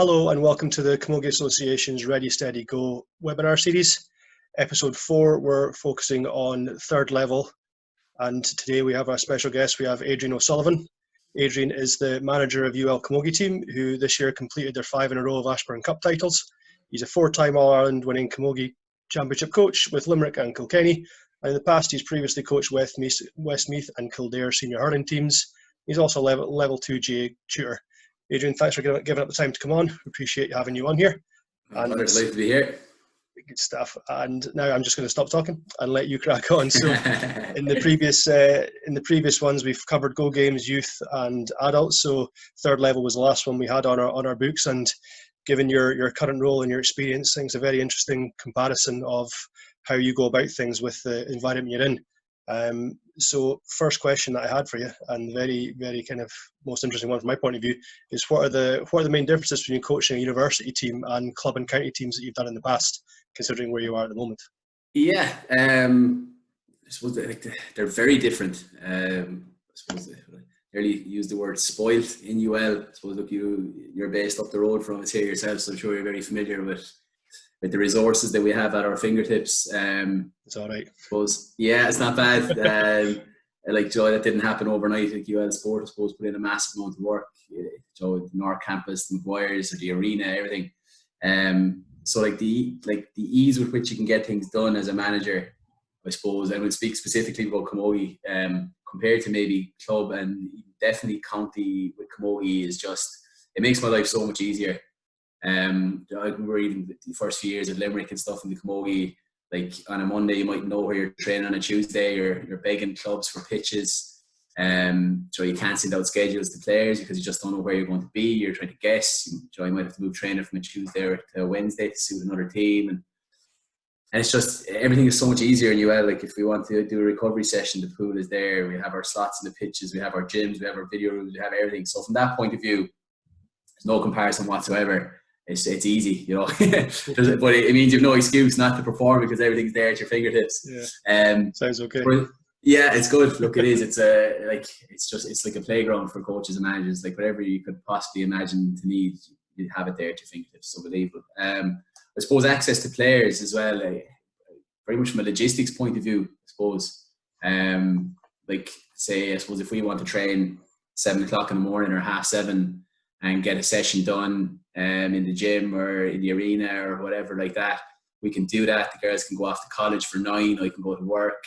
Hello and welcome to the Camogie Association's Ready, Steady, Go webinar series. Episode 4, we're focusing on third level, and today we have our special guest. We have Adrian O'Sullivan. Adrian is the manager of UL Camogie team, who this year completed their 5 in a row of Ashbourne Cup titles. He's a 4-time All-Ireland winning Camogie championship coach with Limerick and Kilkenny, and in the past he's previously coached Westmeath and Kildare senior hurling teams. He's also a level 2 GA tutor. Adrian, thanks for giving up the time to come on. We appreciate having you on here. I'm delighted to be here. Good stuff. And now I'm just going to stop talking and let you crack on. So, in the previous ones, we've covered Go Games, youth, and adults. So, third level was the last one we had on our books. And given your current role and your experience, I think it's a very interesting comparison of how you go about things with the environment you're in. So first question that I had for you, and very, very kind of most interesting one from my point of view, is what are the main differences between coaching a university team and club and county teams that you've done in the past, considering where you are at the moment? Yeah, I suppose they're very different. I suppose I nearly use the word spoilt in UL. I suppose look, you're based up the road from us here yourself, so I'm sure you're very familiar with the resources that we have at our fingertips. It's all right. I suppose, yeah, it's not bad. Like Joe, that didn't happen overnight. Like UL Sport, I suppose, put in a massive amount of work. Joe, the North Campus, the Maguires, the arena, everything. So like the ease with which you can get things done as a manager, I suppose, I would speak specifically about Camogie, compared to maybe club and definitely county with Camogie, is just, it makes my life so much easier. I remember even the first few years at Limerick and stuff in the Camogie, like on a Monday you might know where you're training, on a Tuesday you're begging clubs for pitches, so you can't send out schedules to players because you just don't know where you're going to be. You're trying to guess. You might have to move training from a Tuesday or to a Wednesday to suit another team, and it's just, everything is so much easier in UL. Like if we want to do a recovery session, the pool is there, we have our slots in the pitches, we have our gyms, we have our video rooms, we have everything. So from that point of view, there's no comparison whatsoever. It's easy, you know. But it means you've no excuse not to perform because everything's there at your fingertips. Yeah. Sounds okay. Yeah, it's good. Look, it is. It's like a playground for coaches and managers. Like whatever you could possibly imagine to need, you have it there at your fingertips. So believable. I suppose access to players as well. Very much from a logistics point of view, I suppose. Like say, I suppose if we want to train 7 o'clock in the morning or 7:30 and get a session done in the gym or in the arena or whatever like that, we can do that. The girls can go off to college for 9, I can go to work.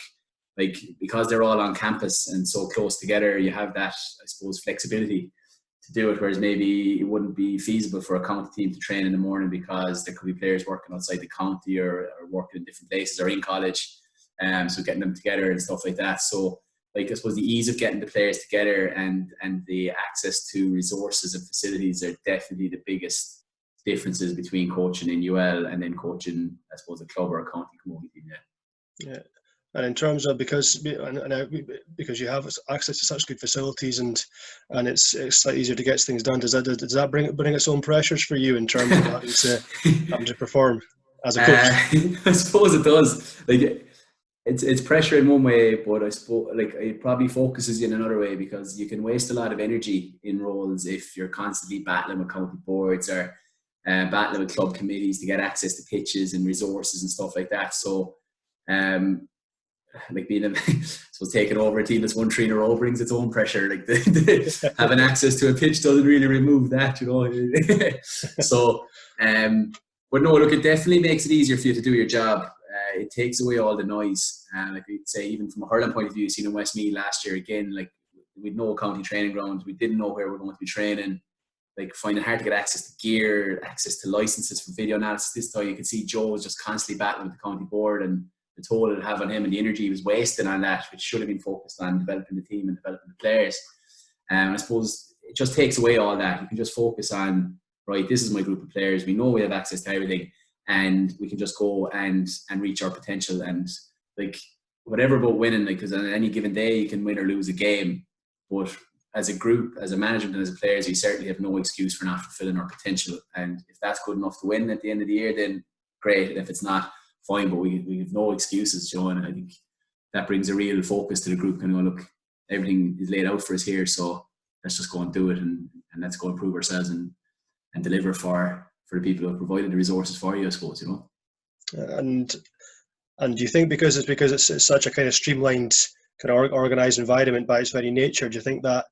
Like, because they're all on campus and so close together, you have that, I suppose, flexibility to do it, whereas maybe it wouldn't be feasible for a county team to train in the morning because there could be players working outside the county or working in different places or in college, so getting them together and stuff like that. So like, I suppose the ease of getting the players together and the access to resources and facilities are definitely the biggest differences between coaching in UL and then coaching, I suppose, a club or a county Camogie team. Yeah. And in terms of, because you have access to such good facilities and it's slightly easier to get things done, does that bring its own pressures for you in terms of having to perform as a coach? I suppose it does. Like, it's pressure in one way, but I suppose like it probably focuses you in another way, because you can waste a lot of energy in roles if you're constantly battling with county boards or battling with club committees to get access to pitches and resources and stuff like that. So like being taking over a team that's won 3 in a row brings its own pressure. Like having access to a pitch doesn't really remove that, you know. So but no, look, it definitely makes it easier for you to do your job. It takes away all the noise. Like we'd say, even from a hurling point of view, seen in Westmeath last year, again, like we'd no county training grounds, we didn't know where we were going to be training. Like finding it hard to get access to gear, access to licenses for video analysis. This time you could see Joe was just constantly battling with the county board, and the toll it would have on him and the energy he was wasting on that, which should have been focused on developing the team and developing the players. I suppose it just takes away all that. You can just focus on, right, this is my group of players, we know we have access to everything, and we can just go and reach our potential. And like whatever about winning, like, because on any given day you can win or lose a game, but as a group, as a management and as a players, we certainly have no excuse for not fulfilling our potential. And if that's good enough to win at the end of the year, then great. And if it's not, fine, but we have no excuses, Joe. And I think that brings a real focus to the group, kind of, look, everything is laid out for us here, so let's just go and do it, and let's go improve ourselves. And deliver for the people who have provided the resources for you, I suppose, And do you think because it's such a kind of streamlined, kind of organised environment by its very nature, do you think that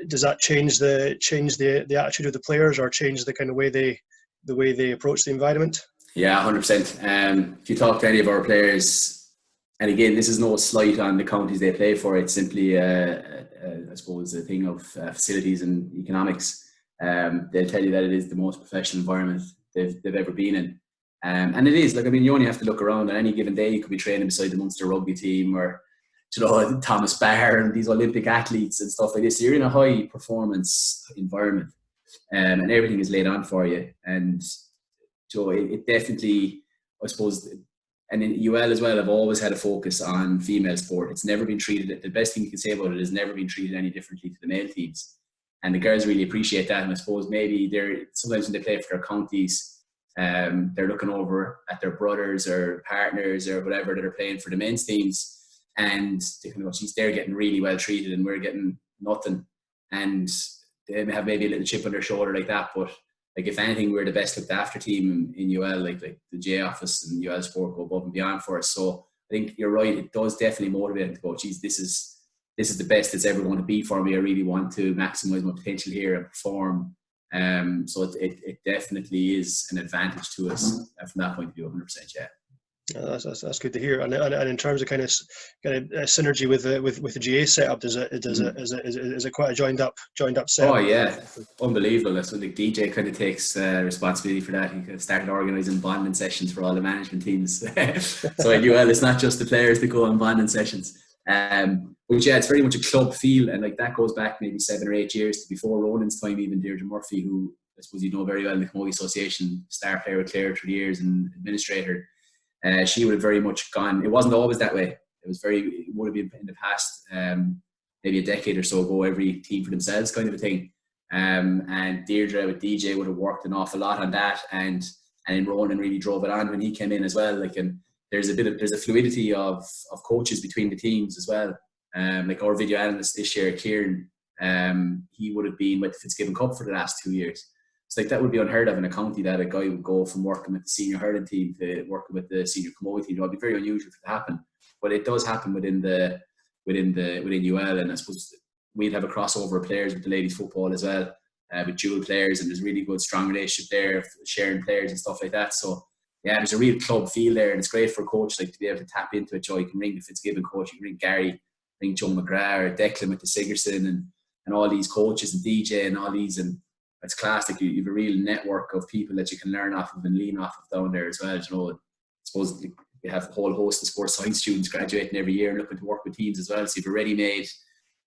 does that change the attitude of the players, or change the kind of way they approach the environment? Yeah, 100%. If you talk to any of our players, and again, this is no slight on the counties they play for, it's simply, I suppose, a thing of facilities and economics. They'll tell you that it is the most professional environment they've ever been in. And it is, you only have to look around on any given day. You could be training beside the Munster rugby team, or Thomas Barr and these Olympic athletes and stuff like this. So you're in a high performance environment, and everything is laid on for you. And so it definitely, I suppose, and in UL as well, I've always had a focus on female sport. It's never been treated, the best thing you can say about it is never been treated any differently to the male teams. And the girls really appreciate that. And I suppose maybe sometimes when they play for their counties, they're looking over at their brothers or partners or whatever that are playing for the men's teams, and they can go, geez, they're getting really well treated and we're getting nothing. And they have maybe a little chip on their shoulder like that. But if anything, we're the best looked after team in UL. Like the J office and UL Sport go above and beyond for us. So I think you're right. It does definitely motivate them to go, geez, this is the best it's ever going to be for me. I really want to maximise my potential here and perform. So it definitely is an advantage to us from that point of view, 100%. Yeah. That's good to hear. And in terms of kind of synergy with the GA setup, is it quite a joined up setup? Oh yeah, unbelievable. That's what DJ kind of takes responsibility for that. He kind of started organising bonding sessions for all the management teams. So at UL, it's not just the players that go on bonding sessions. But yeah, it's very much a club feel, and that goes back maybe 7 or 8 years to before Ronan's time. Even Deirdre Murphy, who I suppose you know very well in the Camogie Association, star player with Clare through the years and administrator, she would have very much gone. It wasn't always that way. It would have been in the past, maybe a decade or so ago, every team for themselves kind of a thing. And Deirdre with DJ would have worked an awful lot on that, and then Ronan really drove it on when he came in as well. And there's a fluidity of coaches between the teams as well. Our video analyst this year, Kieran, he would have been with the Fitzgibbon Cup for the last 2 years. So that would be unheard of in a county, that a guy would go from working with the senior hurling team to working with the senior Camogie team. It would be very unusual for it to happen, but it does happen within UL. And I suppose we'd have a crossover of players with the ladies football as well, with dual players, and there's really good strong relationship there, sharing players and stuff like that. So yeah, there's a real club feel there, and it's great for a coach to be able to tap into it. You can ring the Fitzgibbon coach, you can ring Gary, ring Joe McGrath or Declan with the Sigerson and all these coaches and DJ and all these, and it's class. You have a real network of people that you can learn off of and lean off of down there as well. I suppose you have a whole host of sports science students graduating every year and looking to work with teams as well. So you have a ready-made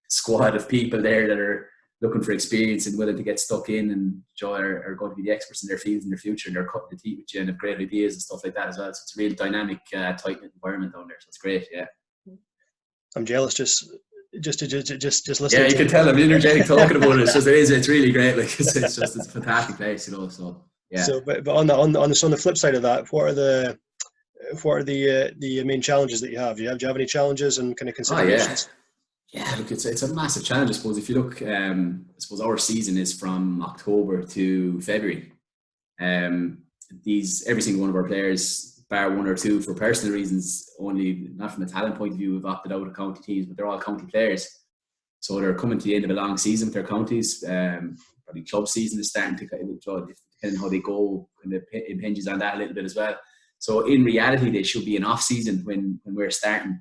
squad of people there that are looking for experience and willing to get stuck in, and are going to be the experts in their fields in their future, and they're cutting the teeth with you and have great ideas and stuff like that as well. So it's a real dynamic, tight-knit environment down there. So it's great, yeah. I'm jealous just listening. Yeah, you can tell I'm energetic talking about it. It's really great. It's a fantastic place, So yeah. So, but on the flip side of that, what are the main challenges that you have? Do you have any challenges and kind of considerations? Yeah, look, it's a massive challenge, I suppose. If you look, I suppose our season is from October to February. Every single one of our players, bar one or two for personal reasons, only not from a talent point of view, have opted out of county teams, but they're all county players. So they're coming to the end of a long season with their counties. Probably club season is starting to, depending on how they go, kind of impinges on that a little bit as well. So in reality, they should be an off season when we're starting.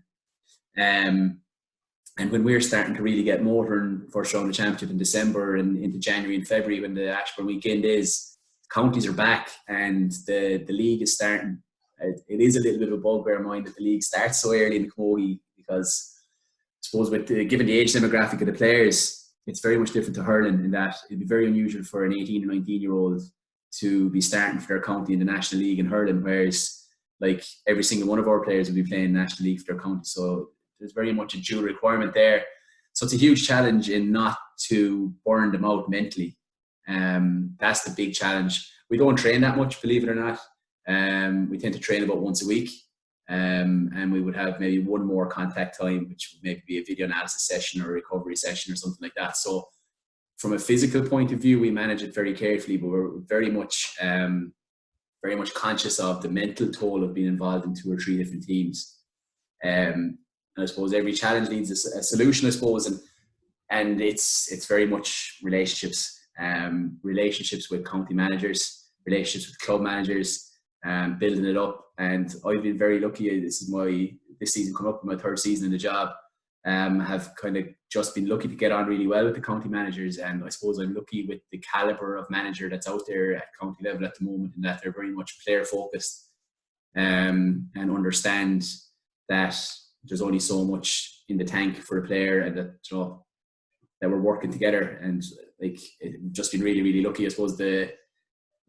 And when we're starting to really get motor in first round of championship in December and into January and February, when the Ashbourne weekend is, counties are back and the league is starting. It is a little bit of a bugbear of mine that the league starts so early in the Camogie, because I suppose given the age demographic of the players, it's very much different to hurling in that it'd be very unusual for an 18 or 19-year-old to be starting for their county in the National League in hurling, whereas every single one of our players will be playing National League for their county. So there's very much a dual requirement there. So it's a huge challenge in not to burn them out mentally. That's the big challenge. We don't train that much, believe it or not. We tend to train about once a week, and we would have maybe one more contact time, which would maybe be a video analysis session or a recovery session or something like that. So from a physical point of view, we manage it very carefully, but we're very much conscious of the mental toll of being involved in 2 or 3 different teams. And I suppose every challenge needs a solution, I suppose, and it's very much relationships, relationships with county managers, relationships with club managers, building it up. And I've been very lucky. This season come up with my 3rd season in the job. Have kind of just been lucky to get on really well with the county managers, and I suppose I'm lucky with the calibre of manager that's out there at county level at the moment, in that they're very much player focused, and understand that there's only so much in the tank for a player, and that, you know, that we're working together. And like, it's just been really, really lucky. I suppose the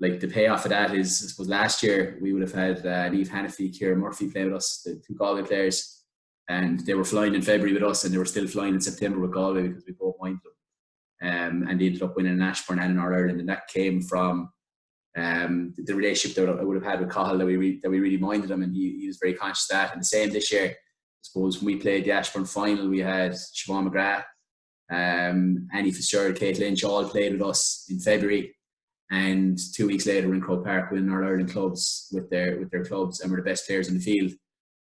payoff of that is, I suppose last year we would have had Niamh Hannafy, Ciara Murphy play with us, the 2 Galway players. And they were flying in February with us, and they were still flying in September with Galway because we both minded them. And they ended up winning in Ashbourne and in All-Ireland. And that came from the relationship that I would have had with Cathal, that we really minded him, and he was very conscious of that. And the same this year. I suppose when we played the Ashbourne final, we had Siobhan McGrath, Annie Fitzgerald, Kate Lynch all played with us in February. And 2 weeks later, we're in Croke Park winning All-Ireland clubs with their clubs, and we're the best players in the field.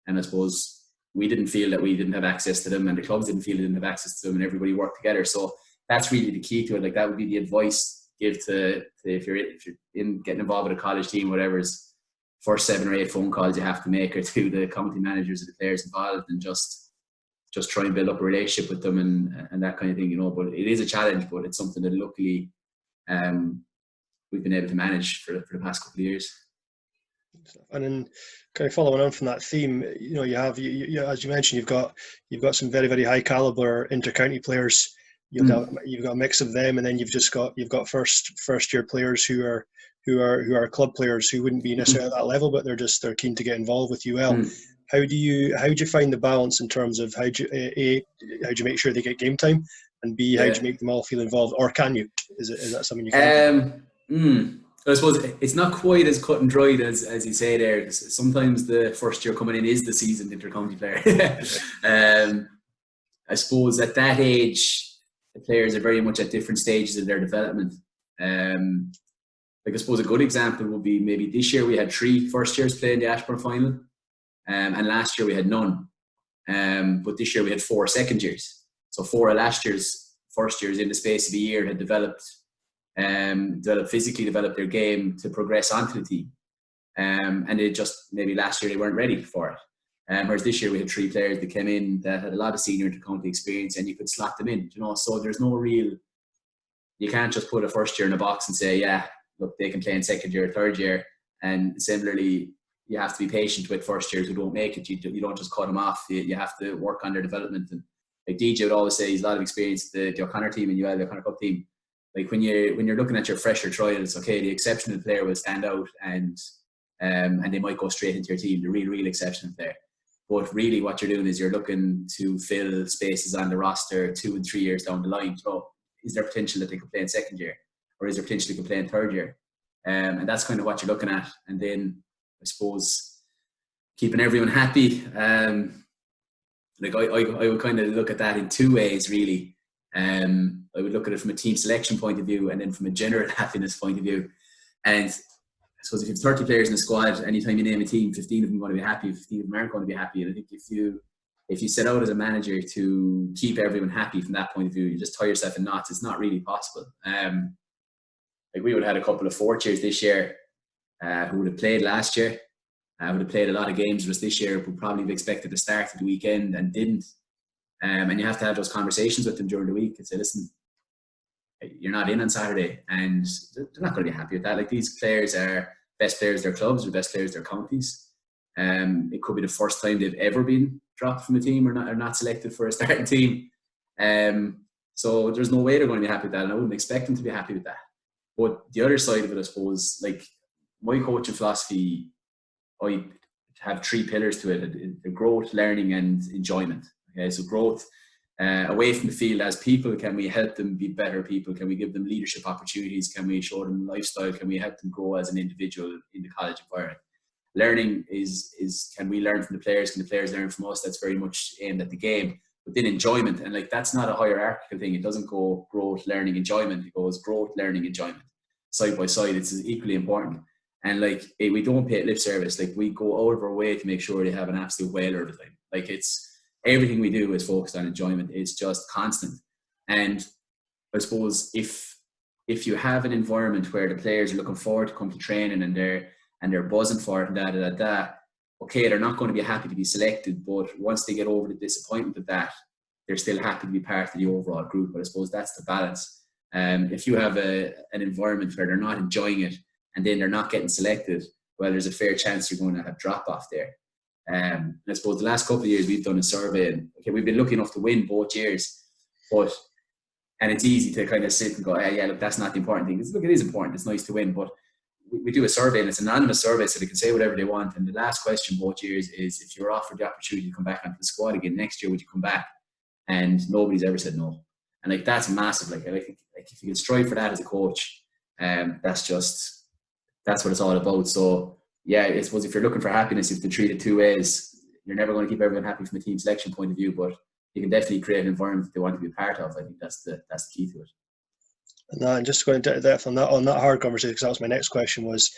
And I suppose we didn't feel that we didn't have access to them, and the clubs didn't feel they didn't have access to them, and everybody worked together. So that's really the key to it. Like, that would be the advice give to if you're in getting involved with a college team, whatever's first 7 or 8 phone calls you have to make, or to the county managers or the players involved, and just try and build up a relationship with them and that kind of thing, you know. But it is a challenge, but it's something that luckily we've been able to manage for the past couple of years. And then, kind of following on from that theme, you know, you have, as you mentioned, you've got some very, very high caliber inter-county players. You've got a mix of them, and then you've got first year players who are club players who wouldn't be necessarily at that level, but they're keen to get involved with UL. How do you find the balance in terms of how do you make sure they get game time, and B, how do you make them all feel involved, or can you? Is that something you can? I suppose it's not quite as cut and dried as you say there. Sometimes the first year coming in is the seasoned inter-county player. I suppose at that age, the players are very much at different stages of their development. Like, I suppose a good example would be maybe this year we had 3 first years playing the Ashbourne final, and last year we had none. But this year we had 4 second years. So 4 of last year's first years in the space of a year had developed physically, developed their game to progress onto the team. And it just, maybe last year they weren't ready for it. Whereas this year we had 3 players that came in that had a lot of senior inter-county experience, and you could slot them in, you know. So there's no real, you can't just put a first year in a box and say, yeah, look, they can play in second year, third year. And similarly, you have to be patient with first years who don't make it. You don't just cut them off. You have to work on their development. And like DJ would always say, he's a lot of experience, the O'Connor team and UL, the O'Connor Cup team. Like, when you're looking at your fresher trials, okay, the exceptional player will stand out, and they might go straight into your team, the real exceptional player. But really what you're doing is you're looking to fill spaces on the roster 2 and 3 years down the line. So is there potential that they could play in second year, or is there potential they could play in third year? And that's kind of what you're looking at. And then I suppose keeping everyone happy. Like, I would kind of look at that in 2 ways, really. I would look at it from a team selection point of view, and then from a general happiness point of view. And I suppose if you have 30 players in the squad, anytime you name a team, 15 of them are going to be happy, 15 of them aren't going to be happy. And I think if you set out as a manager to keep everyone happy from that point of view, you just tie yourself in knots. It's not really possible. Like, we would have had a couple of 4th years this year who would have played last year, would have played a lot of games with us this year, would probably have expected to start at the weekend and didn't. And you have to have those conversations with them during the week and say, listen, you're not in on Saturday, and they're not going to be happy with that. Like, these players are best players of their clubs, or best players of their counties. It could be the first time they've ever been dropped from a team, or not selected for a starting team. So there's no way they're going to be happy with that, and I wouldn't expect them to be happy with that. But the other side of it, I suppose, like, my coaching philosophy, I have 3 pillars to it: the growth, learning, and enjoyment. Okay, so growth. Away from the field, as people, can we help them be better people? Can we give them leadership opportunities? Can we show them lifestyle? Can we help them grow as an individual in the college environment? Learning is can we learn from the players? Can the players learn from us? That's very much aimed at the game. but then enjoyment. And like, that's not a hierarchical thing. It doesn't go growth, learning, enjoyment. It goes growth, learning, enjoyment. Side by side, it's equally important. And like, we don't pay lip service. Like, we go out of our way to make sure they have an absolute whaler of the time. Like, it's everything we do is focused on enjoyment. It's just constant. And I suppose if you have an environment where the players are looking forward to come to training and they're buzzing for it and okay, they're not going to be happy to be selected, but once they get over the disappointment of that, they're still happy to be part of the overall group. But I suppose that's the balance. If you have an environment where they're not enjoying it and then they're not getting selected, well, there's a fair chance you're going to have drop off there. And I suppose the last couple of years we've done a survey, and okay, we've been lucky enough to win both years, and it's easy to kind of sit and go, yeah, look, that's not the important thing. Look, it is important. It's nice to win, but we do a survey, and it's an anonymous survey, so they can say whatever they want. And the last question both years is, if you're offered the opportunity to come back onto the squad again next year, would you come back? And nobody's ever said no. And like, that's massive. Like if you can strive for that as a coach, that's what it's all about. So yeah, I suppose if you're looking for happiness, you have to treat it two ways. You're never going to keep everyone happy from a team selection point of view, but you can definitely create an environment that they want to be part of. I think that's the key to it. And just going into depth on that hard conversation, because that was my next question, was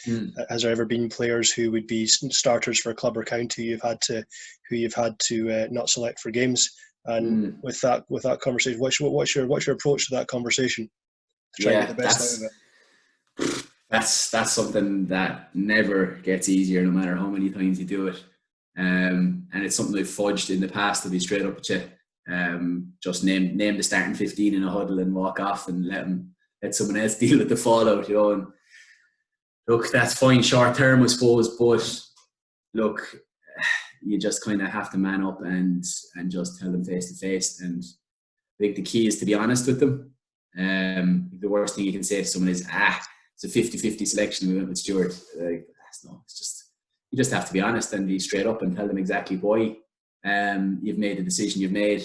has there ever been players who would be starters for a club or county who you've had to not select for games? And with that conversation, what's your approach to that conversation to try and get the best out of it? That's something that never gets easier, no matter how many times you do it. And it's something I've fudged in the past, to be straight up with you. Just name the starting 15 in a huddle and walk off and let someone else deal with the fallout, you know. And look, that's fine short term, I suppose, but look, you just kind of have to man up and just tell them face to face. And I think the key is to be honest with them. The worst thing you can say to someone is, it's a 50-50 selection, we went with Stuart. You just have to be honest and be straight up and tell them exactly why you've made the decision you've made.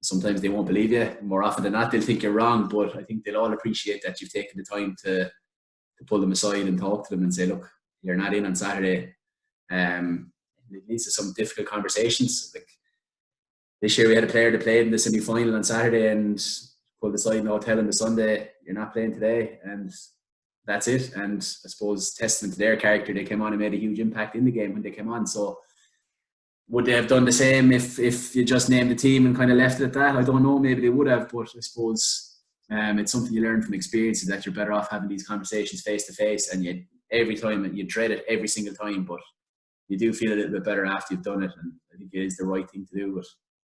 Sometimes they won't believe you. More often than not, they'll think you're wrong, but I think they'll all appreciate that you've taken the time to pull them aside and talk to them and say, look, you're not in on Saturday. It leads to some difficult conversations. Like this year we had a player that played in the semi-final on Saturday and pulled aside, no, tell him the Sunday, you're not playing today, and that's it. And I suppose testament to their character, they came on and made a huge impact in the game when they came on. So would they have done the same if you just named the team and kind of left it at that? I don't know, maybe they would have, but I suppose it's something you learn from experience, is that you're better off having these conversations face to face, and every time you dread it every single time, but you do feel a little bit better after you've done it. And I think it is the right thing to do, but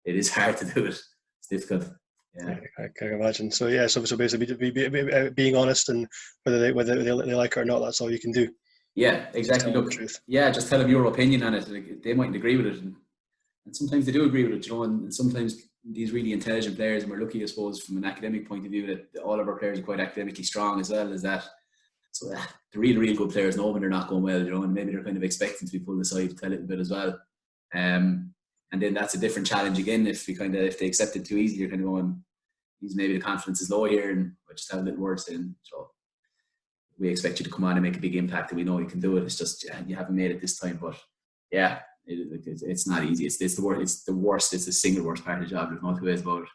it is hard to do it. It's difficult. Yeah, I can imagine. So yeah, so basically being honest, and whether they like it or not, that's all you can do. Yeah, exactly. Look, just tell them your opinion on it. Like, they mightn't agree with it, and sometimes they do agree with it, you know. And sometimes these really intelligent players, and we're lucky, I suppose, from an academic point of view, that all of our players are quite academically strong as well as that. So the real good players know when they're not going well, you know, and maybe they're kind of expecting to be pulled aside a little bit as well. And then that's a different challenge again. If they accept it too easily, you're kind of going, maybe the confidence is low here, and we just have a little worse in. So we expect you to come on and make a big impact, and we know you can do it. It's just you haven't made it this time. But yeah, it's not easy. It's the worst. It's the worst. It's the single worst part of the job. There's no two ways about it,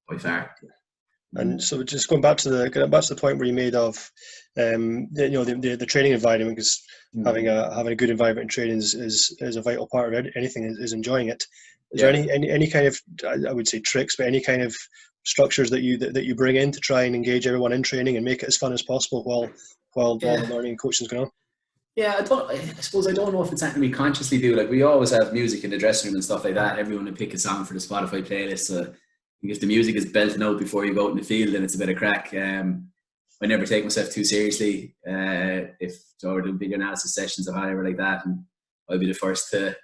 by far. And so, just going back to the point where you made of, the training environment, because having a good environment in training is a vital part of anything. Is enjoying it. Is there any kind of, I would say, tricks, but any kind of structures that you bring in to try and engage everyone in training and make it as fun as possible while the learning and coaching is going on? Yeah, I suppose I don't know if it's something we consciously do. Like, we always have music in the dressing room and stuff like that. Everyone will pick a song for the Spotify playlist. So if the music is belting out before you go out in the field, then it's a bit of crack. I never take myself too seriously. If we're doing big analysis sessions or whatever like that, and I'll be the first to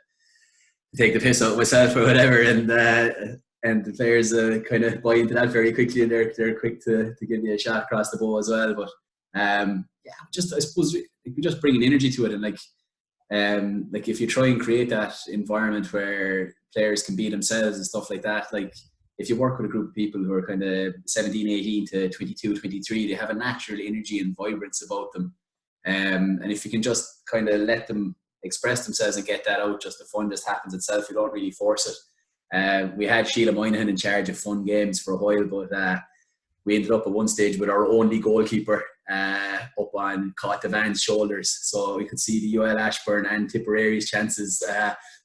take the piss out of myself or whatever, and the players kind of buy into that very quickly, and they're quick to give you a shot across the bow as well. But I suppose we just bring an energy to it, and like if you try and create that environment where players can be themselves and stuff like that, like if you work with a group of people who are kind of 17, 18 to 22, 23, they have a natural energy and vibrance about them, and if you can just kind of let them express themselves and get that out, just the fun just happens itself. You don't really force it. We had Sheila Moynihan in charge of fun games for a while, but we ended up at one stage with our only goalkeeper up on Caught Van's shoulders, so we could see the UL Ashbourne and Tipperary's chances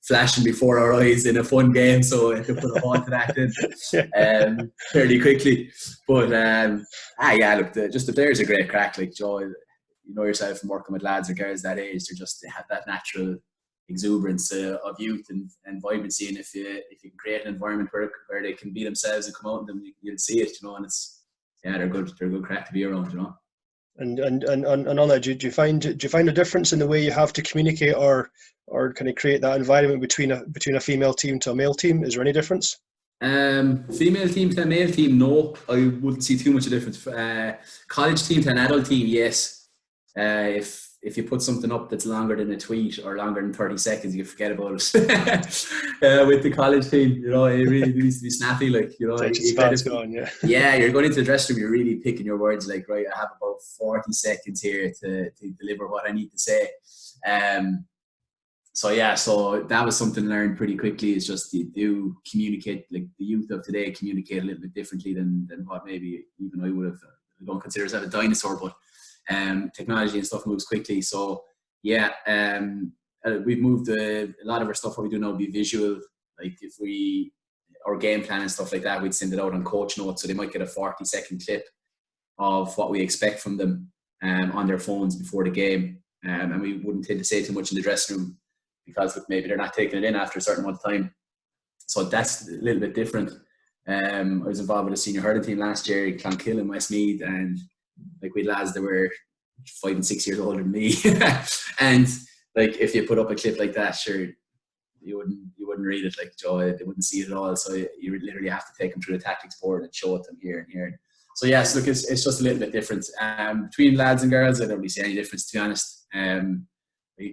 flashing before our eyes in a fun game, so I had to put a halt to that then fairly quickly. But look, the players are great crack. Like Joe, you know yourself from working with lads or girls that age, they have that natural exuberance of youth and vibrancy, and if you can create an environment where they can be themselves and come out, and them, you'll see it, you know. And they're good crack to be around, you know. And on that, do you find a difference in the way you have to communicate or kind of create that environment between a female team to a male team? Is there any difference? Female team to a male team, no, I wouldn't see too much of a difference. College team to an adult team, yes. If you put something up that's longer than a tweet or longer than 30 seconds, you forget about it. With the college team, you know, it really needs to be snappy, like, you know. Yeah, you're going into the dressing room, you're really picking your words, like, right, I have about 40 seconds here to deliver what I need to say. So that was something learned pretty quickly. It's just you do communicate, like the youth of today communicate a little bit differently than what maybe even I would have. I don't consider myself a dinosaur, but technology and stuff moves quickly. So we've moved a lot of our stuff. What we do now will be visual. Like if our game plan and stuff like that, we'd send it out on coach notes, so they might get a 40-second clip of what we expect from them on their phones before the game, and we wouldn't tend to say too much in the dressing room because maybe they're not taking it in after a certain amount of time. So that's a little bit different. I was involved with a senior hurling team last year in Clonkill in Westmeath, and like we had lads that were 5 and 6 years older than me, and like if you put up a clip like that, sure, you wouldn't read it, like Joe, they wouldn't see it at all. So you literally have to take them through the tactics board and show it them here and here. So yes, look, it's just a little bit different between lads and girls. I don't really see any difference, to be honest.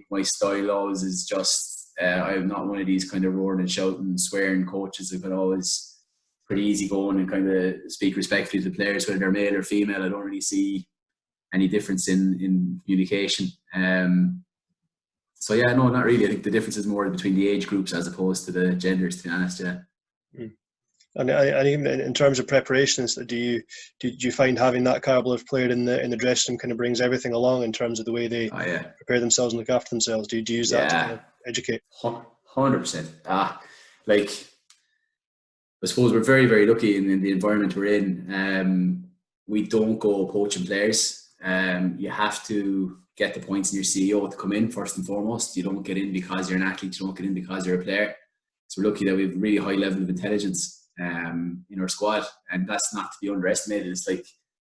My style always is just I'm not one of these kind of roaring and shouting, swearing coaches. I've been always pretty easy going and kind of speak respectfully to the players, whether they're male or female. I don't really see any difference in communication. So yeah, no, not really. I think the difference is more between the age groups as opposed to the genders, to be honest. Yeah. And even in terms of preparations, do you find having that caliber of player in the dressing room kind of brings everything along in terms of the way they prepare themselves and look after themselves? Do you use that to kind of educate? 100%. Like, I suppose we're very, very lucky in the environment we're in. We don't go poaching players. You have to get the points in your CEO to come in first and foremost. You don't get in because you're an athlete. You don't get in because you're a player. So we're lucky that we have a really high level of intelligence in our squad, and that's not to be underestimated. It's like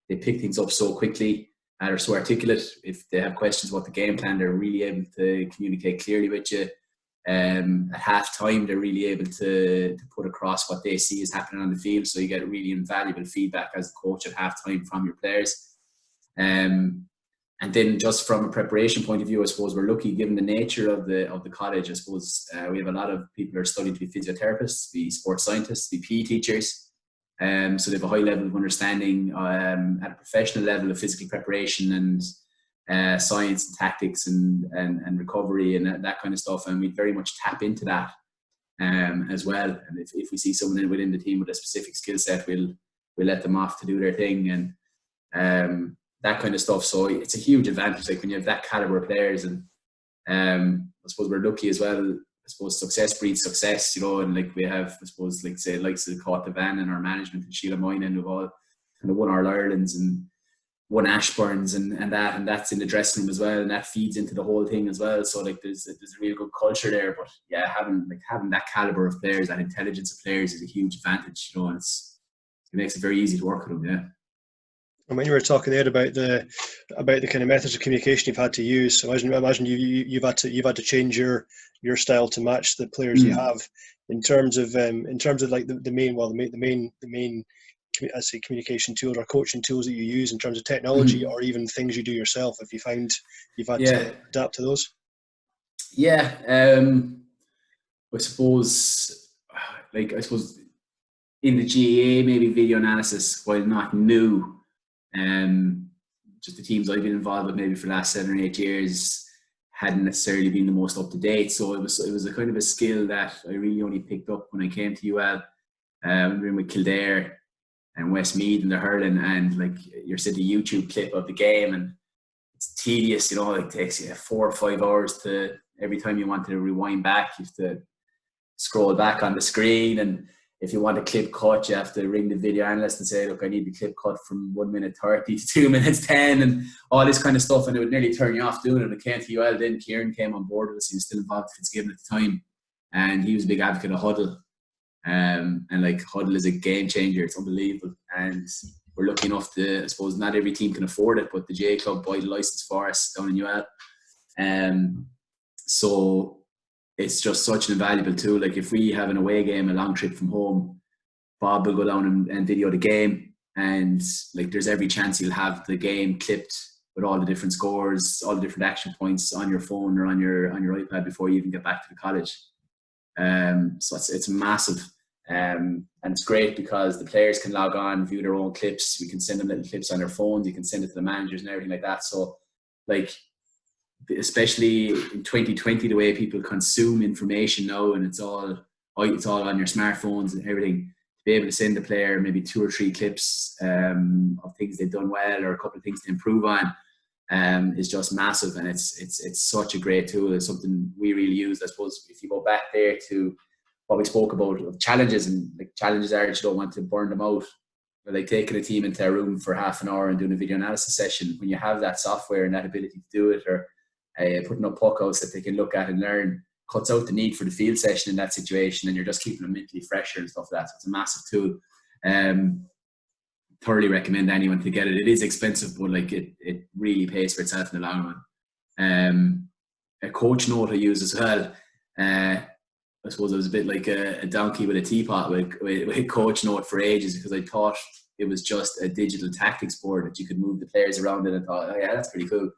they pick things up so quickly and are so articulate. If they have questions about the game plan, they're really able to communicate clearly with you. At half time, they're really able to put across what they see is happening on the field, so you get really invaluable feedback as a coach at half time from your players. And then just from a preparation point of view, I suppose we're lucky given the nature of the college. I suppose we have a lot of people who are studying to be physiotherapists, be sports scientists, be PE teachers. So they have a high level of understanding at a professional level of physical preparation and science and tactics and recovery and that kind of stuff. And we very much tap into that as well. And if we see someone within the team with a specific skill set, we'll let them off to do their thing and that kind of stuff. So it's a huge advantage, like when you have that caliber of players. And I suppose we're lucky as well. I suppose success breeds success, you know, and like we have, I suppose, like say, likes of Caught Van and our management and Sheila Moynihan, who've all kind of won All-Irelands and won Ashbournes and that's in the dressing room as well, and that feeds into the whole thing as well. So like there's a real good culture there. But yeah, having that caliber of players, that intelligence of players is a huge advantage, you know, and it makes it very easy to work with them. Yeah. And when you were talking there about the kind of methods of communication you've had to use, so imagine you've had to change your style to match the players you have in terms of like the main I say communication tools or coaching tools that you use in terms of technology or even things you do yourself. If you find you've had to adapt to those. Yeah, I suppose in the GAA maybe video analysis, while not new. Just the teams I've been involved with maybe for the last 7 or 8 years hadn't necessarily been the most up to date. So it was a kind of a skill that I really only picked up when I came to UL. We were in with Kildare and Westmeath and the hurling, and like you're seeing the YouTube clip of the game, and it's tedious, you know, like it takes you 4 or 5 hours to, every time you want to rewind back, you have to scroll back on the screen, and if you want a clip cut, you have to ring the video analyst and say, look, I need the clip cut from 1 minute 30 to 2 minutes 10, and all this kind of stuff, and it would nearly turn you off doing it. And it came to UL then. Kieran came on board with us. He was still involved with Fitzgibbon at the time, and he was a big advocate of Hudl. And like Hudl is a game changer. It's unbelievable, and we're lucky enough to, I suppose not every team can afford it, but the J Club buy the license for us down in UL. So it's just such an invaluable tool. Like if we have an away game, a long trip from home, Bob will go down and video the game, and like there's every chance you'll have the game clipped with all the different scores, all the different action points on your phone or on your iPad before you even get back to the college. So it's massive, and it's great because the players can log on, view their own clips. We can send them little clips on their phones. You can send it to the managers and everything like that. So like, especially in 2020, the way people consume information now, and it's all on your smartphones and everything, to be able to send the player maybe 2 or 3 clips of things they've done well or a couple of things to improve on is just massive. And it's such a great tool. It's something we really use. I suppose if you go back there to what we spoke about of challenges, and like challenges are that you don't want to burn them out, or like taking a team into a room for half an hour and doing a video analysis session. When you have that software and that ability to do it, or putting up puck-outs that they can look at and learn, cuts out the need for the field session in that situation, and you're just keeping them mentally fresher and stuff like that. So it's a massive tool. Thoroughly recommend anyone to get it. It is expensive, but like it really pays for itself in the long run. A coach note I use as well. I suppose I was a bit like a donkey with a teapot with coach note for ages, because I thought it was just a digital tactics board that you could move the players around in, and thought, oh yeah, that's pretty cool.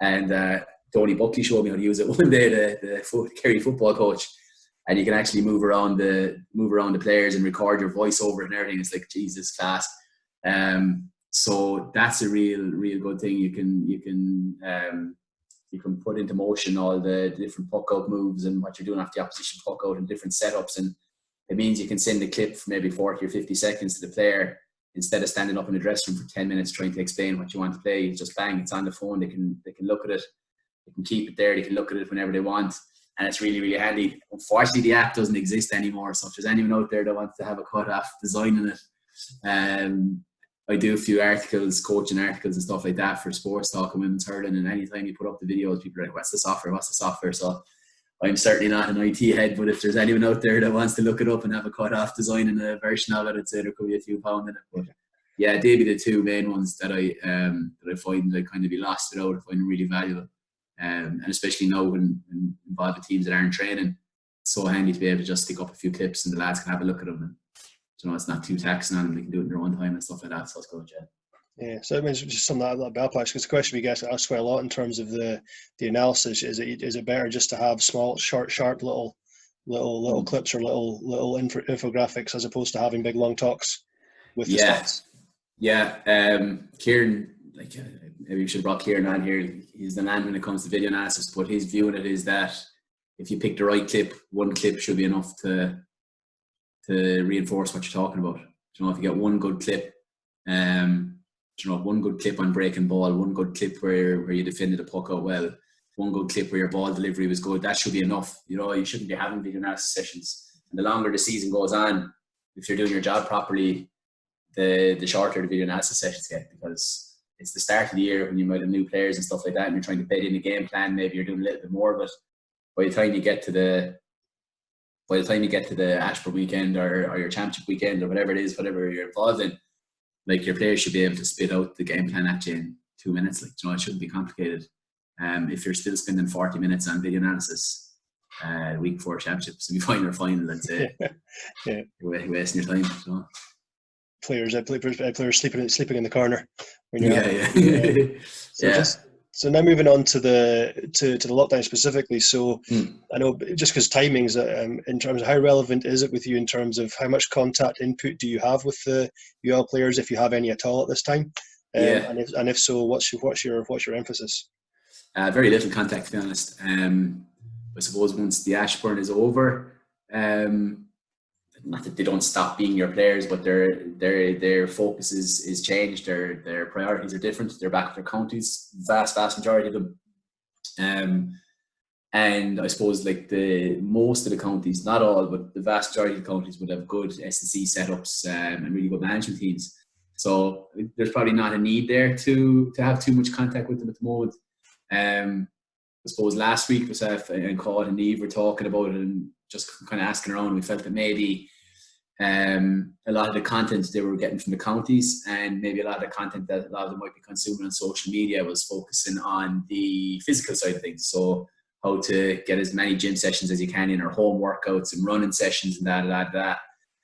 And Tony Buckley showed me how to use it one day, the Kerry football coach, and you can actually move around the players and record your voice over it and everything. It's like, Jesus, class. So that's a real good thing. You can put into motion all the different puck out moves and what you're doing after the opposition puck out and different setups, and it means you can send a clip for maybe 40 or 50 seconds to the player, instead of standing up in the dressing room for 10 minutes trying to explain what you want to play. It's just bang, it's on the phone. They can look at it. They can keep it there. They can look at it whenever they want. And it's really, really handy. Unfortunately, the app doesn't exist anymore. So if there's anyone out there that wants to have a cut-off designing it, I do a few articles, coaching articles and stuff like that for Sports Talk and Women's Hurling. And anytime you put up the videos, people are like, what's the software? So I'm certainly not an IT head, but if there's anyone out there that wants to look it up and have a cut-off design and a version of it, I'd say there could be a few pound in it. But yeah, they'd be the 2 main ones that I find that kind of be lost without. I find them really valuable. And especially now when involved with teams that aren't training, it's so handy to be able to just stick up a few clips and the lads can have a look at them. And, you know, it's not too taxing on them. They can do it in their own time and stuff like that. So it's good, yeah. Yeah, so I mean, it's just something that I'll because it's a question we get asked quite a lot in terms of the analysis. Is it better just to have small, sharp little clips or little infographics as opposed to having big long talks with the stats? Yeah, Kieran, like maybe we should have brought Kieran on here. He's the man when it comes to video analysis, but his view on it is that if you pick the right clip, one clip should be enough to reinforce what you're talking about. You know, if you get one good clip, one good clip on breaking ball, one good clip where you defended the puck out well, one good clip where your ball delivery was good, that should be enough. You know, you shouldn't be having video analysis sessions. And the longer the season goes on, if you're doing your job properly, the shorter the video analysis sessions get, because it's the start of the year when you might have new players and stuff like that, and you're trying to bed in a game plan. Maybe you're doing a little bit more of it. By the time you get to the Ashbourne weekend or your championship weekend or whatever you're involved in, like, your players should be able to spit out the game plan at you in 2 minutes. Like, you know, it shouldn't be complicated. If you're still spending 40 minutes on video analysis a week before championship, semi-final or final, I'd say you're wasting your time. So. Players sleeping in the corner. So now moving on to the lockdown specifically. So I know, just because timings, in terms of how relevant is it with you in terms of how much contact input do you have with the UL players, if you have any at all at this time? And if so, what's your emphasis? Very little contact, to be honest. I suppose once the Ashbourne is over, not that they don't stop being your players, but their focus is changed. Their priorities are different. They're back with their counties, vast majority of them. And I suppose like most of the counties, not all, but the vast majority of the counties would have good S&C setups and really good management teams. So there's probably not a need there to have too much contact with them at the moment. I suppose last week myself and Claude and Eve were talking about it and just kind of asking around. We felt that maybe a lot of the content they were getting from the counties, and maybe a lot of the content that a lot of them might be consuming on social media, was focusing on the physical side of things. So how to get as many gym sessions as you can in, or home workouts and running sessions and that.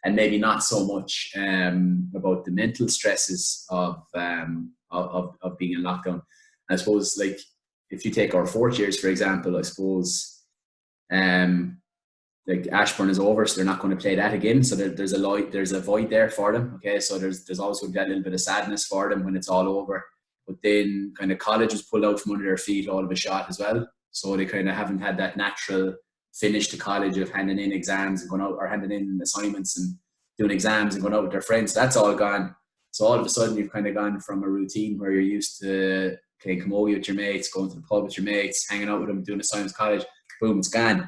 And maybe not so much about the mental stresses of being in lockdown. And I suppose, like, if you take our 4th years, for example, I suppose like Ashbourne is over, so they're not going to play that again. So there's a void there for them. Okay, so there's always going to be a little bit of sadness for them when it's all over. But then kind of college was pulled out from under their feet all of a shot as well. So they kind of haven't had that natural finish to college of handing in exams and going out, or handing in assignments and doing exams and going out with their friends. That's all gone. So all of a sudden you've kind of gone from a routine where you're used to playing camogie with your mates, going to the pub with your mates, hanging out with them, doing assignments college. Boom, it's gone.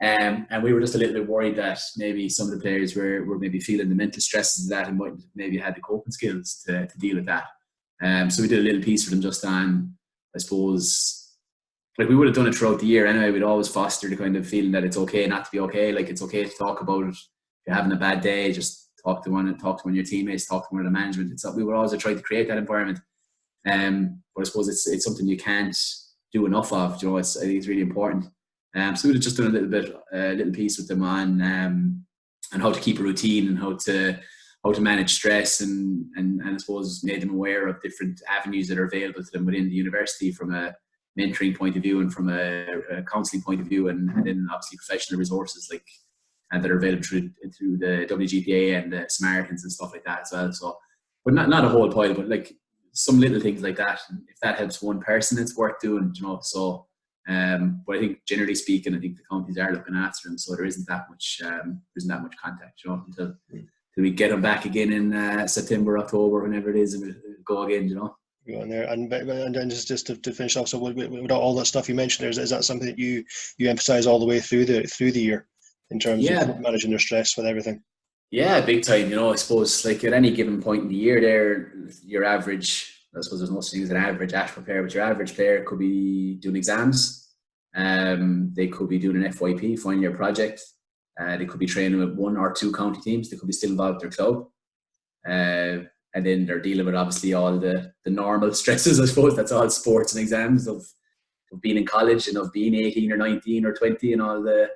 And we were just a little bit worried that maybe some of the players were maybe feeling the mental stresses of that and mightn't maybe had the coping skills to deal with that. So we did a little piece for them just on, I suppose, like we would have done it throughout the year anyway. We'd always foster the kind of feeling that it's okay not to be okay. Like, it's okay to talk about it. If you're having a bad day, just talk to one of your teammates, talk to one of the management. We would always try to create that environment. But I suppose it's something you can't do enough of. You know, I think it's really important. So we've just done a little piece with them on how to keep a routine and how to manage stress, and I suppose made them aware of different avenues that are available to them within the university from a mentoring point of view and from a counselling point of view, and then obviously professional resources like that are available through the WGPA and the Samaritans and stuff like that as well. So, but not a whole pile, but like some little things like that. And if that helps one person, it's worth doing, you know. So, but I think generally speaking, I think the counties are looking after them, so there isn't that much contact, you know, until we get them back again in September, October, whenever it is, and we'll go again, you know. Go on there, and then just to finish off. So with all that stuff you mentioned, is that something that you emphasise all the way through the year in terms of managing your stress with everything? Yeah, big time. You know, I suppose like at any given point in the year, there your average. I suppose there's no such thing as an average Ashbourne player, but your average player could be doing exams. They could be doing an FYP, final year project. They could be training with 1 or 2 county teams. They could be still involved with their club. And then they're dealing with obviously all the normal stresses, I suppose. That's all sports and exams of being in college and of being 18 or 19 or 20 and all the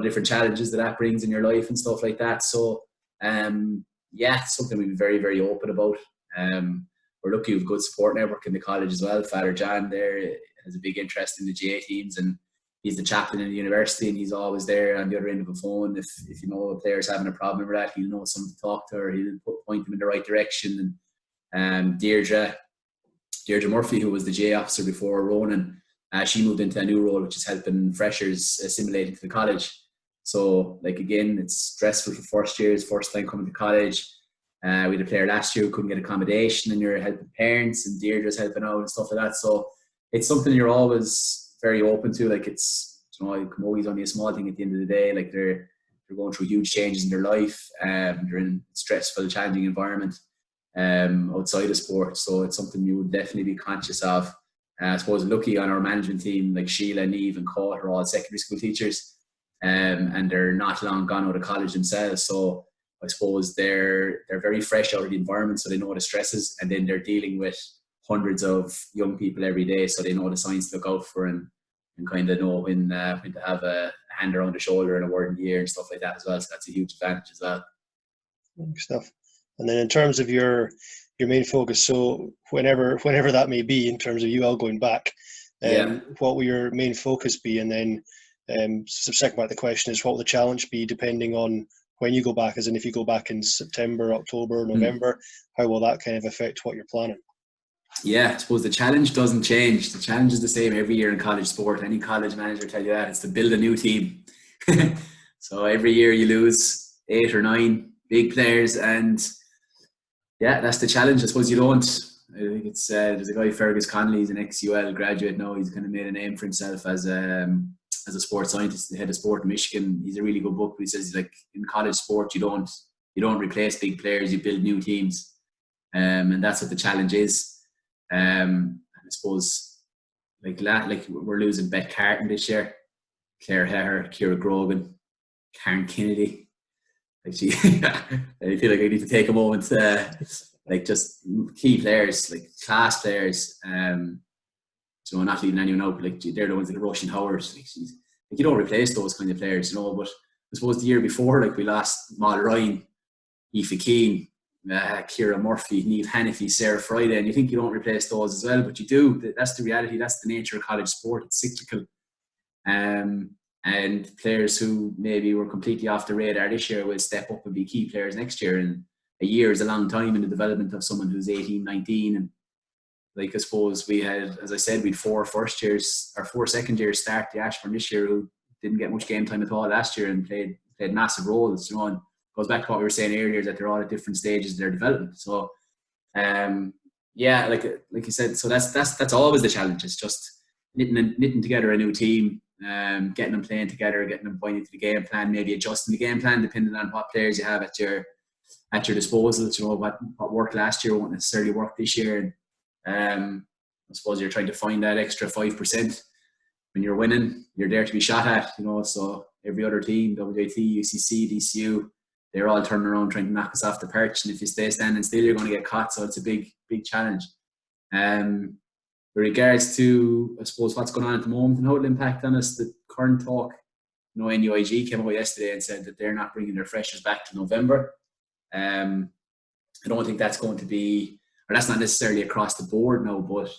different challenges that brings in your life and stuff like that. So, it's something we've been very, very open about. We're lucky we have a good support network in the college as well. Father John there has a big interest in the GA teams, and he's the chaplain in the university, and he's always there on the other end of the phone. If you know a player's having a problem with that, he'll know someone to talk to, or he'll point them in the right direction. And Deirdre Murphy, who was the GA officer before Ronan, she moved into a new role, which is helping freshers assimilate into the college. So, like, again, it's stressful for first years, first time coming to college. We had a player last year who couldn't get accommodation, and you're helping parents, and Deirdre's helping out and stuff like that. So it's something you're always very open to. Like, it's, you know, Camogie's only a small thing at the end of the day. Like, they're going through huge changes in their life. They're in a stressful, challenging environment outside of sport. So it's something you would definitely be conscious of. I suppose lucky on our management team, like Sheila, Neve and Cole are all secondary school teachers, and they're not long gone out of college themselves. So I suppose they're very fresh out of the environment, so they know the stresses, and then they're dealing with hundreds of young people every day, so they know the signs to look out for and kind of know when to have a hand around the shoulder and a word in the ear and stuff like that as well. So that's a huge advantage as well. Good stuff. And then in terms of your main focus, so whenever that may be, in terms of you all going back, what will your main focus be? And then the second part of the question is, what will the challenge be depending on when you go back, as in if you go back in September, October, November, how will that kind of affect what you're planning? Yeah, I suppose the challenge doesn't change. The challenge is the same every year in college sport. Any college manager tell you that, it's to build a new team. So every year you lose 8 or 9 big players, and yeah, that's the challenge. I suppose you don't. I think it's there's a guy, Fergus Connolly, he's an ex-UL graduate now. He's kind of made a name for himself as a sports scientist, the head of sport in Michigan. He's a really good book. He says, like, in college sport, you don't replace big players. You build new teams, and that's what the challenge is. And I suppose like we're losing Beth Carton this year, Claire Heher, Ciara Grogan, Karen Kennedy. Like I feel like I need to take a moment. Like, just key players, like class players. Not leaving anyone out, but like they're the ones that are rushing Howard. Like you don't replace those kind of players, But I suppose the year before, like, we lost Mal Ryan, Aoife Keane, Ciara Murphy, Niamh Hannafy, Sarah Friday, and you think you don't replace those as well, but you do. That's the reality. That's the nature of college sport. It's cyclical. And players who maybe were completely off the radar this year will step up and be key players next year. And a year is a long time in the development of someone who's 18, 19. And like, I suppose we had, as I said, we'd 4 first years or 4 second years start the Ashbourne this year who didn't get much game time at all last year and played massive roles, and goes back to what we were saying earlier, that they're all at different stages of their development. So like you said, so that's always the challenge. It's just knitting together a new team, getting them playing together, getting them pointing to the game plan, maybe adjusting the game plan depending on what players you have at your disposal. What worked last year won't necessarily work this year. And I suppose you're trying to find that extra 5%. When you're winning, you're there to be shot at, so every other team, WIT, UCC, DCU, they're all turning around trying to knock us off the perch, and if you stay standing still, you're going to get caught. So it's a big challenge. With regards to, I suppose, what's going on at the moment and how it'll impact on us, the current talk, NUIG came out yesterday and said that they're not bringing their freshers back to November. I don't think that's going to be, or that's not necessarily across the board now, but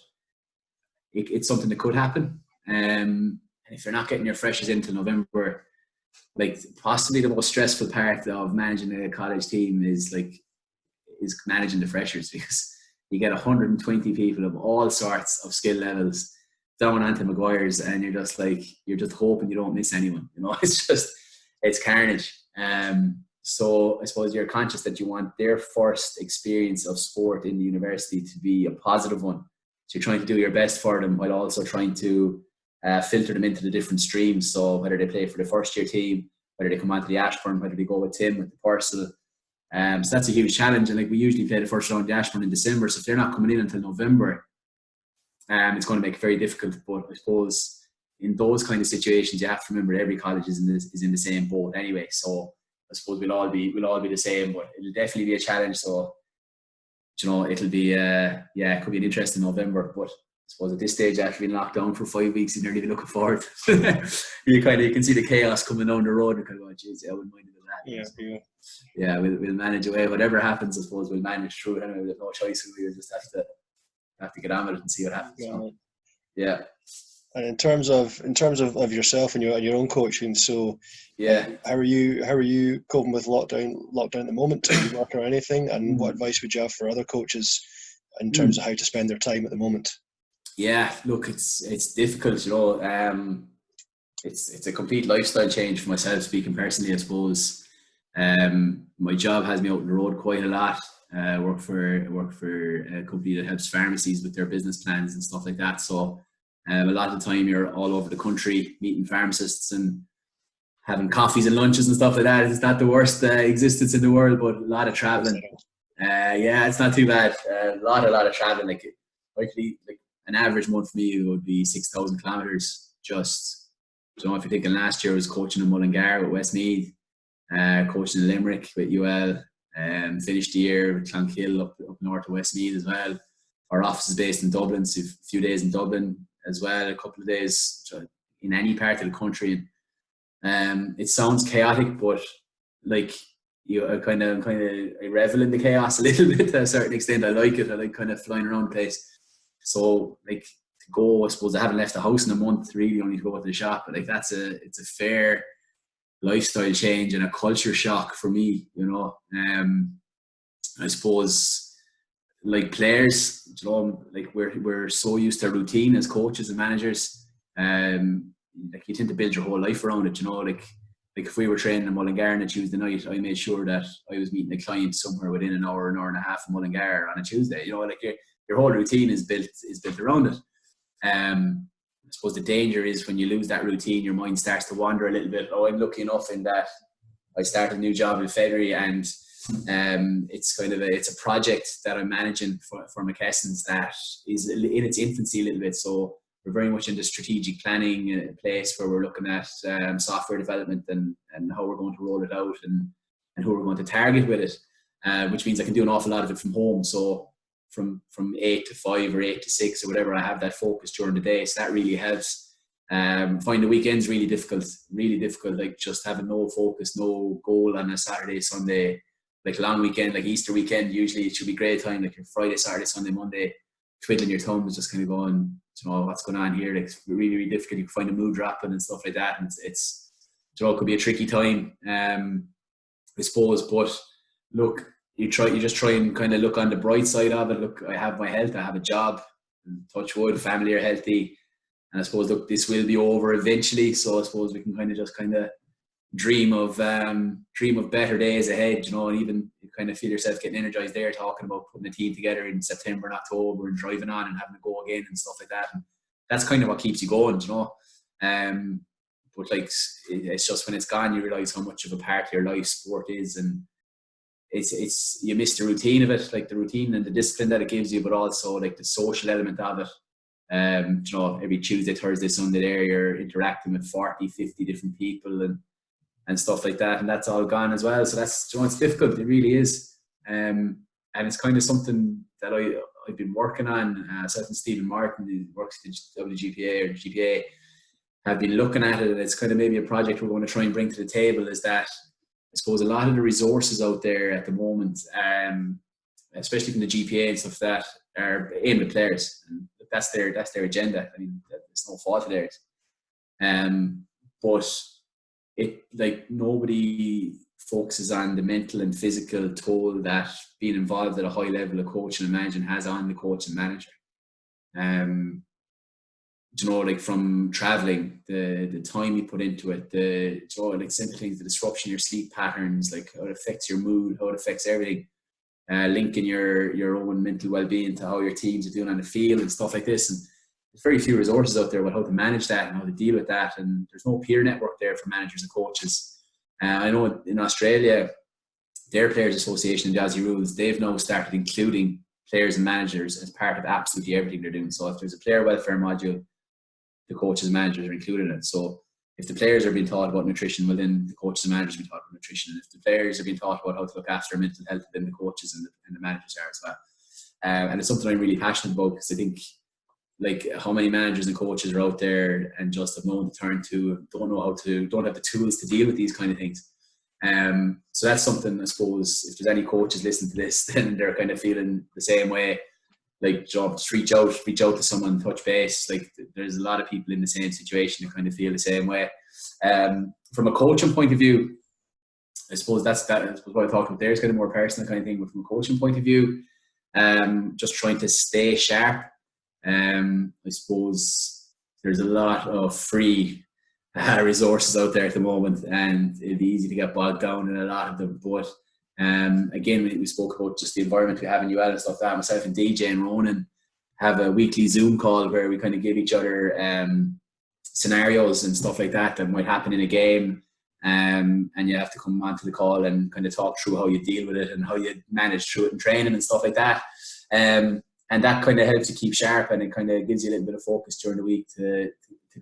it's something that could happen. And if you're not getting your freshers into November, like, possibly the most stressful part of managing a college team is managing the freshers, because you get 120 people of all sorts of skill levels down onto Maguire's, and you're just hoping you don't miss anyone. It's carnage. So I suppose you're conscious that you want their first experience of sport in the university to be a positive one. So you're trying to do your best for them while also trying to filter them into the different streams. So whether they play for the first year team, whether they come onto the Ashbourne, whether they go with Tim, with the Purcell. So that's a huge challenge. And like, we usually play the first round of the Ashbourne in December. So if they're not coming in until November, it's going to make it very difficult. But I suppose in those kind of situations, you have to remember every college is in the same boat anyway. So I suppose we'll all be the same, but it'll definitely be a challenge. So, it'll be it could be an interesting November. But I suppose at this stage, after being locked down for 5 weeks, you're nearly looking forward. You can see the chaos coming down the road and kind of go, geez, I wouldn't mind that. Yeah, we'll manage away. Whatever happens, I suppose we'll manage through it anyway. We've no choice. We'll just have to get on with it and see what happens. So, yeah. And in terms of yourself and your own coaching, so how are you coping with lockdown at the moment? Are you working on anything? And what advice would you have for other coaches in terms of how to spend their time at the moment? Yeah, look, it's difficult, it's a complete lifestyle change for myself, speaking personally, I suppose. My job has me out on the road quite a lot. I work for a company that helps pharmacies with their business plans and stuff like that. So a lot of the time you're all over the country meeting pharmacists and having coffees and lunches and stuff like that. It's not the worst existence in the world, but a lot of traveling. It's not too bad. A lot of traveling. Likely an average month for me would be 6,000 kilometers. Just, if you're thinking last year I was coaching in Mullingar with Westmeath, coaching in Limerick with UL, finished the year with Clonkill up north of Westmeath as well. Our office is based in Dublin, so a few days in Dublin as well, a couple of days in any part of the country. It sounds chaotic, but I revel in the chaos a little bit to a certain extent. I like it. I like kind of flying around the place. So to go, I suppose I haven't left the house in a month really, only to go to the shop, but it's a fair lifestyle change and a culture shock for me, I suppose like players, you know, like we're so used to routine as coaches and managers. Like you tend to build your whole life around it, you know, like if we were training in Mullingar on a Tuesday night, I made sure that I was meeting a client somewhere within an hour and a half of Mullingar on a Tuesday. You know, like your whole routine is built around it. I suppose the danger is when you lose that routine, your mind starts to wander a little bit. Oh, I'm lucky enough in that I started a new job in February, and it's kind of it's a project that I'm managing for McKesson's that is in its infancy a little bit. So we're very much into strategic planning place where we're looking at software development and how we're going to roll it out and who we're going to target with it, which means I can do an awful lot of it from home. So from 8 to 5 or 8 to 6 or whatever, I have that focus during the day. So that really helps. Find the weekends really difficult, like just having no focus, no goal on a Saturday, Sunday, like long weekend, like Easter weekend, usually it should be great time, like your Friday, Saturday, Sunday, Monday, twiddling your thumbs, just kind of going, you know, what's going on here? Like it's really, really difficult. You can find a mood dropping and stuff like that. And it's you know, it could be a tricky time, I suppose, but look, you just try and kind of look on the bright side of it. Look, I have my health, I have a job, touch wood, family are healthy. And I suppose, look, this will be over eventually. So I suppose we can kind of dream of better days ahead, you know, and even you kind of feel yourself getting energized there, talking about putting a team together in September and October and driving on and having to go again and stuff like that. And that's kind of what keeps you going, you know. But like, it's just when it's gone, you realise how much of a part of your life sport is, and it's you miss the routine of it, like the routine and the discipline that it gives you, but also like the social element of it. You know, every Tuesday, Thursday, Sunday there, you're interacting with 40, 50 different people and stuff like that, and that's all gone as well. So that's, you know, it's difficult, it really is. And it's kind of something that I've been working on. Myself and Stephen Martin, who works at the WGPA or the GPA, have been looking at it, and it's kind of maybe a project we're going to try and bring to the table, is that I suppose a lot of the resources out there at the moment, especially from the GPA and stuff, that are aimed at players, and that's their agenda. I mean, it's no fault of theirs. But it, like, nobody focuses on the mental and physical toll that being involved at a high level of coaching and managing has on the coach and manager. You know, like from traveling, the time you put into it, you know, like simple things, the disruption of your sleep patterns, like how it affects your mood, how it affects everything, linking your own mental well-being to how your teams are doing on the field and stuff like this. And there's very few resources out there about how to manage that and how to deal with that. And there's no peer network there for managers and coaches. I know in Australia, their Players Association and Jazzy Rules, they've now started including players and managers as part of absolutely everything they're doing. So if there's a player welfare module, the coaches and managers are included in it. So if the players are being taught about nutrition, well, then the coaches and managers are being taught about nutrition. And if the players are being taught about how to look after mental health, then the coaches and the managers are as well. And it's something I'm really passionate about, because I think, like, how many managers and coaches are out there and just have no one to turn to, don't have the tools to deal with these kind of things. So that's something, I suppose, if there's any coaches listening to this, then they're kind of feeling the same way. Like, just reach out to someone, touch base. Like, there's a lot of people in the same situation who kind of feel the same way. From a coaching point of view, I suppose I suppose what I talked about there is kind of more personal kind of thing. But from a coaching point of view, just trying to stay sharp. I suppose there's a lot of free resources out there at the moment, and it'd be easy to get bogged down in a lot of them. But again, we spoke about just the environment we have in UL and stuff like that. Myself and DJ and Ronan have a weekly Zoom call where we kind of give each other scenarios and stuff like that might happen in a game, and you have to come onto the call and kind of talk through how you deal with it and how you manage through it in training and stuff like that. And that kind of helps you keep sharp, and it kind of gives you a little bit of focus during the week to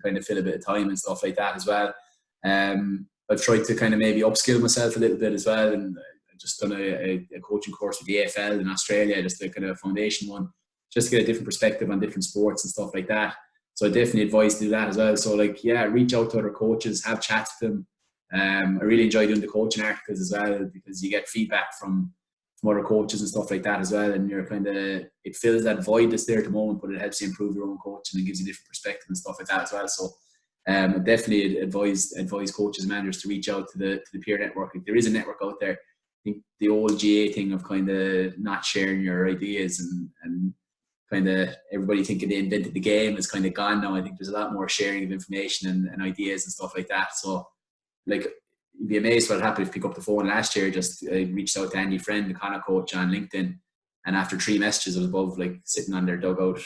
kind of fill a bit of time and stuff like that as well. I've tried to kind of maybe upskill myself a little bit as well, and just done a coaching course with the AFL in Australia, just a kind of foundation one, just to get a different perspective on different sports and stuff like that. So I definitely advise to do that as well. So, like, yeah, reach out to other coaches, have chats with them. I really enjoy doing the coaching articles as well, because you get feedback from other coaches and stuff like that as well, and you're kind of, it fills that void that's there at the moment, but it helps you improve your own coaching and gives you different perspective and stuff like that as well. So I definitely advise coaches and managers to reach out to the peer network. If there is a network out there, think the old GA thing of kind of not sharing your ideas and kind of everybody thinking they invented the game is kind of gone now. I think there's a lot more sharing of information and ideas and stuff like that. So, like, you'd be amazed what happened if you pick up the phone last year. Just reached out to Andy Friend, the Connacht coach, on LinkedIn, and after 3 messages, I was above, like, sitting on their dugout,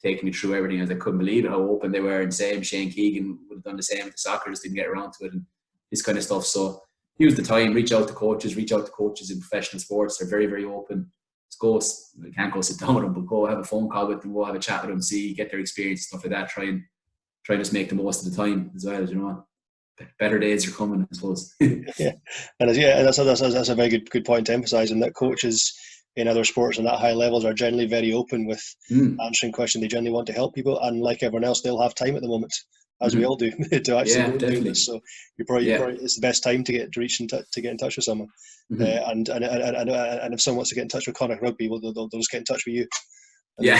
taking me through everything. I couldn't believe it, how open they were, and same. Shane Keegan would have done the same with the soccer, just didn't get around to it, and this kind of stuff. So use the time, reach out to coaches in professional sports. They're very, very open. Just go, you can't go sit down with them, but go have a phone call with them, go have a chat with them, get their experience, stuff like that. Try and just make the most of the time as well, you know. Better days are coming, I suppose. Yeah, and that's a very good point to emphasise, and that coaches in other sports and at high levels are generally very open with answering questions. They generally want to help people, and like everyone else, they'll have time at the moment, as we all do, to actually go and do this. So you're probably it's the best time to get in touch with someone. And if someone wants to get in touch with Connacht Rugby, they'll just get in touch with you. Yeah.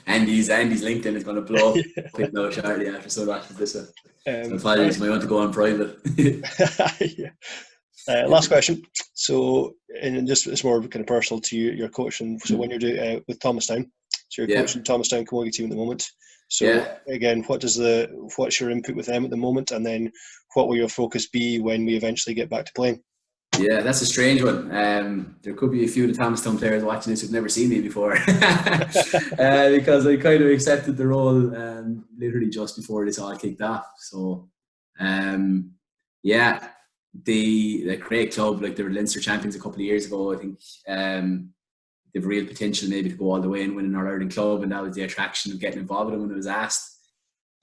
Andy's LinkedIn is going to blow up quick now shortly after so much of this one. So apologies, might want to go on private. Last question. So, and just it's more kind of personal to you, your coaching. So when you're doing with Thomastown, so you're coaching Thomastown Camogie team at the moment. So again, what's your input with them at the moment, and then what will your focus be when we eventually get back to playing? Yeah, that's a strange one. There could be a few of the Thomastown players watching this who've never seen me before, because I kind of accepted the role literally just before this all kicked off. So, the great club, like they were Leinster champions a couple of years ago. I think they've real potential maybe to go all the way and win an All-Ireland club, and that was the attraction of getting involved with them when it was asked.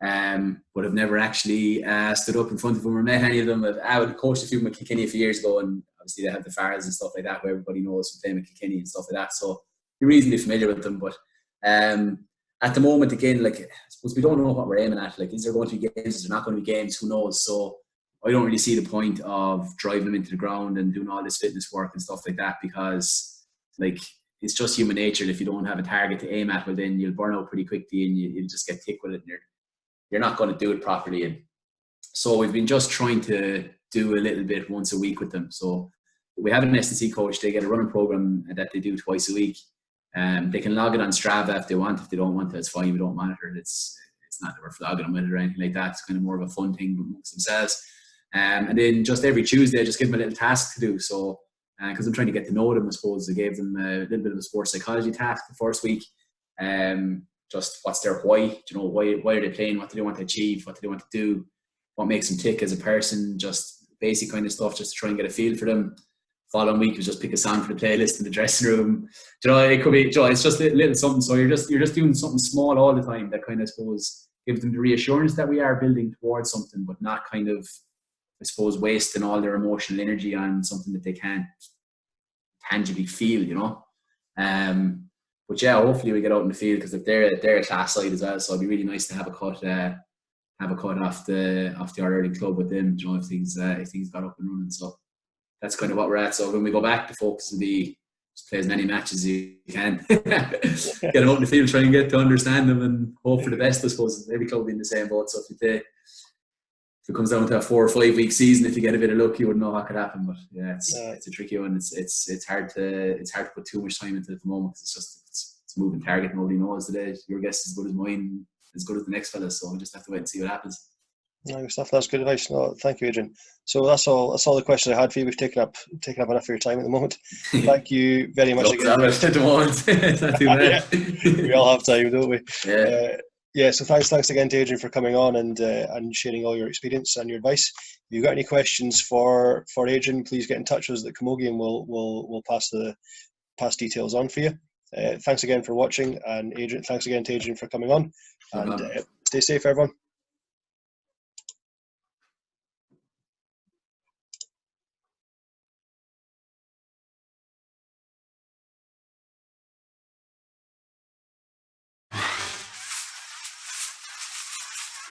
But I've never actually stood up in front of them or met any of them. I would coached a few with Kilkenny a few years ago, and obviously they have the Farrells and stuff like that, who everybody knows from playing with Kilkenny and stuff like that. So you're reasonably familiar with them. But at the moment, again, like, I suppose we don't know what we're aiming at. Like, is there going to be games? Is there not going to be games? Who knows? So I don't really see the point of driving them into the ground and doing all this fitness work and stuff like that, because, like, it's just human nature. If you don't have a target to aim at, well, then you'll burn out pretty quickly and you'll just get thick with it, and you're not going to do it properly. And so we've been just trying to do a little bit once a week with them. So we have an S&C coach. They get a running program that they do twice a week. They can log it on Strava if they want. If they don't want it, it's fine. We don't monitor it. It's not that we're flogging them with it or anything like that. It's kind of more of a fun thing amongst themselves. And then just every Tuesday, I just give them a little task to do. So because I'm trying to get to know them, I suppose I gave them a little bit of a sports psychology task the first week. Just what's their why? You know, why are they playing? What do they want to achieve? What do they want to do? What makes them tick as a person? Just basic kind of stuff, just to try and get a feel for them. Following week was just pick a song for the playlist in the dressing room. You know, it could be, you know, it's just a little something. So you're just doing something small all the time that kind of, I suppose, gives them the reassurance that we are building towards something, but not kind of, I suppose, wasting all their emotional energy on something that they can't tangibly feel, you know. But yeah, hopefully we get out in the field, because if they're a class side as well, so it'd be really nice to have a cut off the All-Ireland club with them, you know, if things got up and running. So that's kind of what we're at. So when we go back, the focus will be just play as many matches as you can, get them out in the field, try and get to understand them, and hope for the best. I suppose every club will be in the same boat. So if it comes down to a 4 or 5 week season, if you get a bit of luck, you wouldn't know what could happen. But yeah, it's a tricky one. It's hard to put too much time into it at the moment, because it's a moving target. Nobody knows today. Your guess is as good as mine, as good as the next fella. So we just have to wait and see what happens. Nice stuff. That's good advice. No, thank you, Adrian. So that's all the questions I had for you. We've taken up enough of your time at the moment. Thank you very much again. At the moment. It's not too bad. We all have time, don't we? Yeah. So thanks again to Adrian for coming on and sharing all your experience and your advice. If you've got any questions for Adrian, please get in touch with us at Camogie, and we'll pass details on for you. Thanks again for watching, and Adrian, thanks again to Adrian for coming on. And stay safe, everyone.